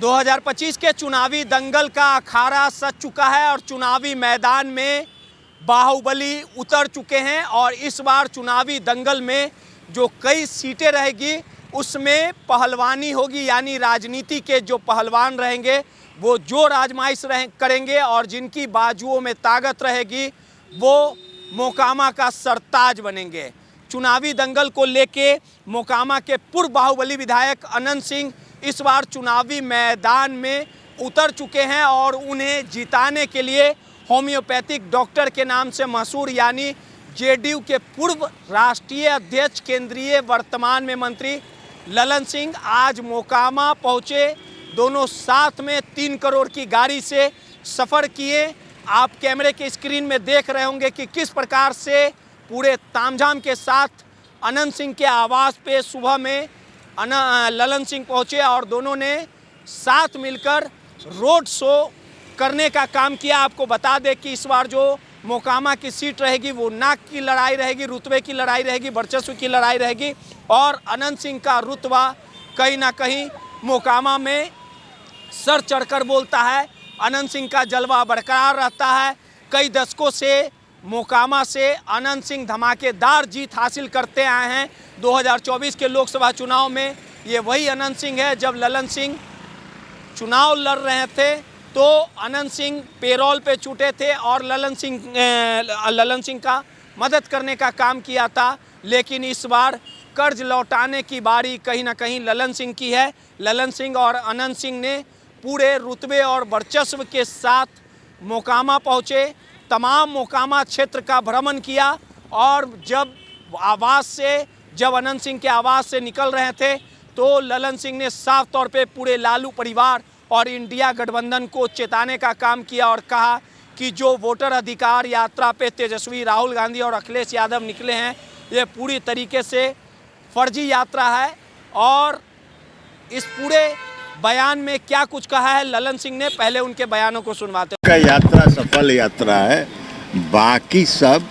2025 के चुनावी दंगल का अखाड़ा सज चुका है और चुनावी मैदान में बाहुबली उतर चुके हैं। और इस बार चुनावी दंगल में जो कई सीटें रहेगी उसमें पहलवानी होगी, यानी राजनीति के जो पहलवान रहेंगे वो जो आजमाइश करेंगे और जिनकी बाजुओं में ताकत रहेगी वो मोकामा का सरताज बनेंगे। चुनावी दंगल को लेके मोकामा के पूर्व बाहुबली विधायक अनंत सिंह इस बार चुनावी मैदान में उतर चुके हैं और उन्हें जिताने के लिए होम्योपैथिक डॉक्टर के नाम से मशहूर यानी जेडीयू के पूर्व राष्ट्रीय अध्यक्ष केंद्रीय वर्तमान में मंत्री ललन सिंह आज मोकामा पहुंचे। दोनों साथ में 3 करोड़ की गाड़ी से सफ़र किए। आप कैमरे के स्क्रीन में देख रहे होंगे कि किस प्रकार से पूरे तामझाम के साथ अनंत सिंह के आवास पे सुबह में ललन सिंह पहुंचे और दोनों ने साथ मिलकर रोड शो करने का काम किया। आपको बता दें कि इस बार जो मोकामा की सीट रहेगी वो नाक की लड़ाई रहेगी, रुतबे की लड़ाई रहेगी, वर्चस्व की लड़ाई रहेगी और अनंत सिंह का रुतबा कहीं ना कहीं मोकामा में सर चढ़कर बोलता है। अनंत सिंह का जलवा बरकरार रहता है। कई दशकों से मोकामा से अनंत सिंह धमाकेदार जीत हासिल करते आए हैं। 2024 के लोकसभा चुनाव में ये वही अनंत सिंह है। जब ललन सिंह चुनाव लड़ रहे थे तो अनंत सिंह पेरोल पे छूटे थे और ललन सिंह का मदद करने का काम किया था। लेकिन इस बार कर्ज लौटाने की बारी कहीं ना कहीं ललन सिंह की है। ललन सिंह और अनंत सिंह ने पूरे रुतबे और वर्चस्व के साथ मोकामा पहुँचे, तमाम मोकामा क्षेत्र का भ्रमण किया और जब अनंत सिंह के आवास से निकल रहे थे तो ललन सिंह ने साफ तौर पे पूरे लालू परिवार और इंडिया गठबंधन को चेताने का काम किया और कहा कि जो वोटर अधिकार यात्रा पे तेजस्वी राहुल गांधी और अखिलेश यादव निकले हैं ये पूरी तरीके से फर्जी यात्रा है। और इस पूरे बयान में क्या कुछ कहा है ललन सिंह ने, पहले उनके बयानों को सुनवाते हैं। का यात्रा सफल यात्रा है, बाकी सब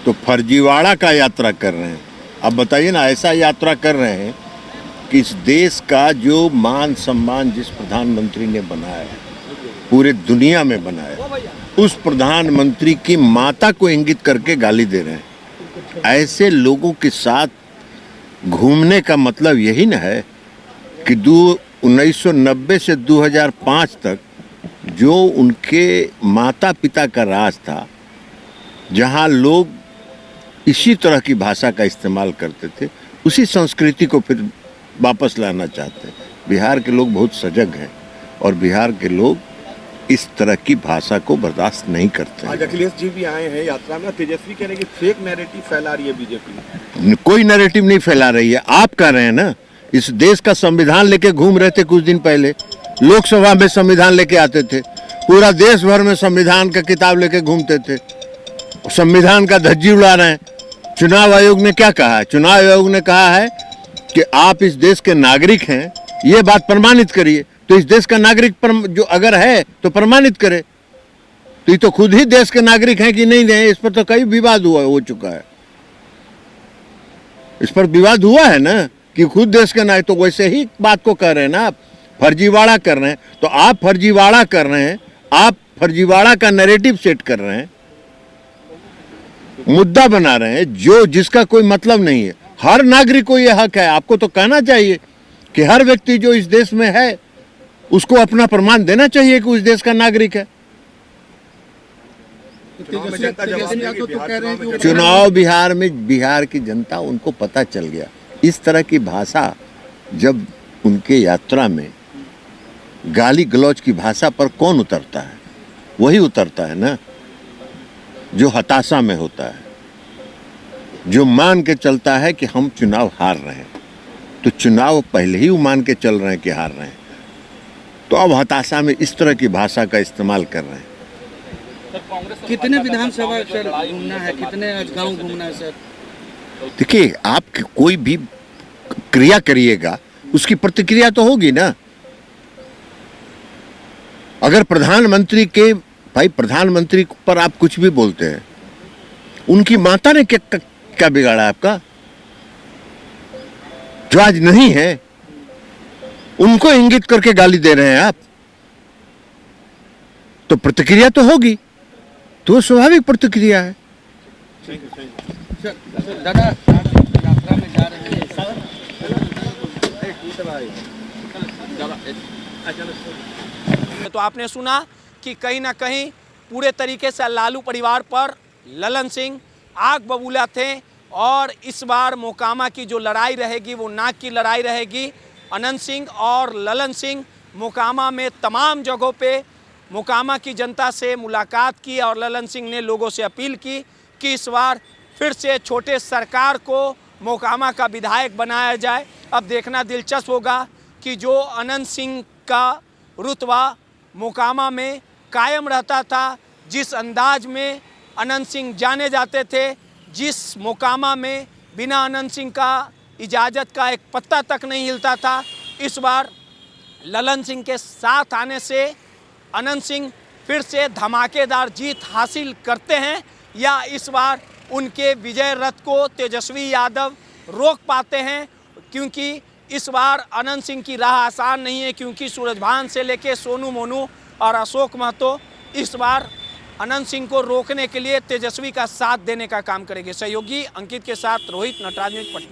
तो फर्जीवाड़ा का यात्रा कर रहे हैं। अब बताइए ना, ऐसा यात्रा कर रहे हैं कि इस देश का जो मान सम्मान जिस प्रधानमंत्री ने बनाया है, पूरे दुनिया में बनाया, उस प्रधानमंत्री की माता को इंगित करके गाली दे रहे हैं। ऐसे लोगों के साथ घूमने का मतलब यही ना है कि 1990 से 2005 तक जो उनके माता पिता का राज था, जहां लोग इसी तरह की भाषा का इस्तेमाल करते थे, उसी संस्कृति को फिर वापस लाना चाहते हैं। बिहार के लोग बहुत सजग हैं और बिहार के लोग इस तरह की भाषा को बर्दाश्त नहीं करते। आज अखिलेश जी भी आए हैं यात्रा में। तेजस्वी कह रहे हैं कि फेक नैरेटिव फैला रही है बीजेपी। कोई नैरेटिव नहीं फैला रही है, आप कह रहे हैं ना। इस देश का संविधान लेके घूम रहे थे कुछ दिन पहले, लोकसभा में संविधान लेके आते थे, पूरा देश भर में संविधान का किताब लेके घूमते थे, संविधान का धज्जी उड़ा रहे हैं। चुनाव आयोग ने क्या कहा है? चुनाव आयोग ने कहा है कि आप इस देश के नागरिक हैं, ये बात प्रमाणित करिए। तो इस देश का नागरिक जो अगर है तो प्रमाणित करे। तो ये तो खुद ही देश के नागरिक हैं कि नहीं है, इस पर तो कई विवाद हो चुका है। इस पर विवाद हुआ है ना कि खुद देश के नागरिक। तो वैसे ही बात को कह रहे हैं ना, आप फर्जीवाड़ा कर रहे हैं। तो आप फर्जीवाड़ा कर रहे हैं, आप फर्जीवाड़ा का नैरेटिव सेट कर रहे हैं, मुद्दा बना रहे हैं जो जिसका कोई मतलब नहीं है। हर नागरिक को यह हक है। आपको तो कहना चाहिए कि हर व्यक्ति जो इस देश में है उसको अपना प्रमाण देना चाहिए कि उस देश का नागरिक है। चुनाव बिहार की जनता उनको पता चल गया। इस तरह की भाषा जब उनके यात्रा में गाली गलौज की भाषा पर कौन उतरता है? वही उतरता है ना जो हताशा में होता है, जो मान के चलता है कि हम चुनाव हार रहे हैं। तो चुनाव पहले ही वो मान के चल रहे हैं कि हार रहे हैं, तो अब हताशा में इस तरह की भाषा का इस्तेमाल कर रहे हैं। कितने विधानसभा सर घूमना है, कितने गांव घूमना है सर? देखिए, आप कोई भी क्रिया करिएगा उसकी प्रतिक्रिया तो होगी ना। अगर प्रधानमंत्री पर आप कुछ भी बोलते हैं, उनकी माता ने क्या बिगाड़ा आपका? जो आज नहीं है उनको इंगित करके गाली दे रहे हैं आप, तो प्रतिक्रिया तो होगी, तो स्वाभाविक प्रतिक्रिया है। सर दादा यात्रा में जा रहे हैं तो आपने सुना कि कहीं ना कहीं पूरे तरीके से लालू परिवार पर ललन सिंह आग बबूला थे और इस बार मोकामा की जो लड़ाई रहेगी वो नाक की लड़ाई रहेगी। अनंत सिंह और ललन सिंह मोकामा में तमाम जगहों पे मोकामा की जनता से मुलाकात की और ललन सिंह ने लोगों से अपील की कि इस बार फिर से छोटे सरकार को मोकामा का विधायक बनाया जाए। अब देखना दिलचस्प होगा कि जो अनंत सिंह का रुतबा मोकामा में कायम रहता था, जिस अंदाज में अनंत सिंह जाने जाते थे, जिस मोकामा में बिना अनंत सिंह का इजाज़त का एक पत्ता तक नहीं हिलता था, इस बार ललन सिंह के साथ आने से अनंत सिंह फिर से धमाकेदार जीत हासिल करते हैं या इस बार उनके विजय रथ को तेजस्वी यादव रोक पाते हैं। क्योंकि इस बार अनंत सिंह की राह आसान नहीं है, क्योंकि सूरजभान से लेके सोनू मोनू और अशोक महतो इस बार अनंत सिंह को रोकने के लिए तेजस्वी का साथ देने का काम करेंगे। सहयोगी अंकित के साथ रोहित, नटराज न्यूज़, पटना।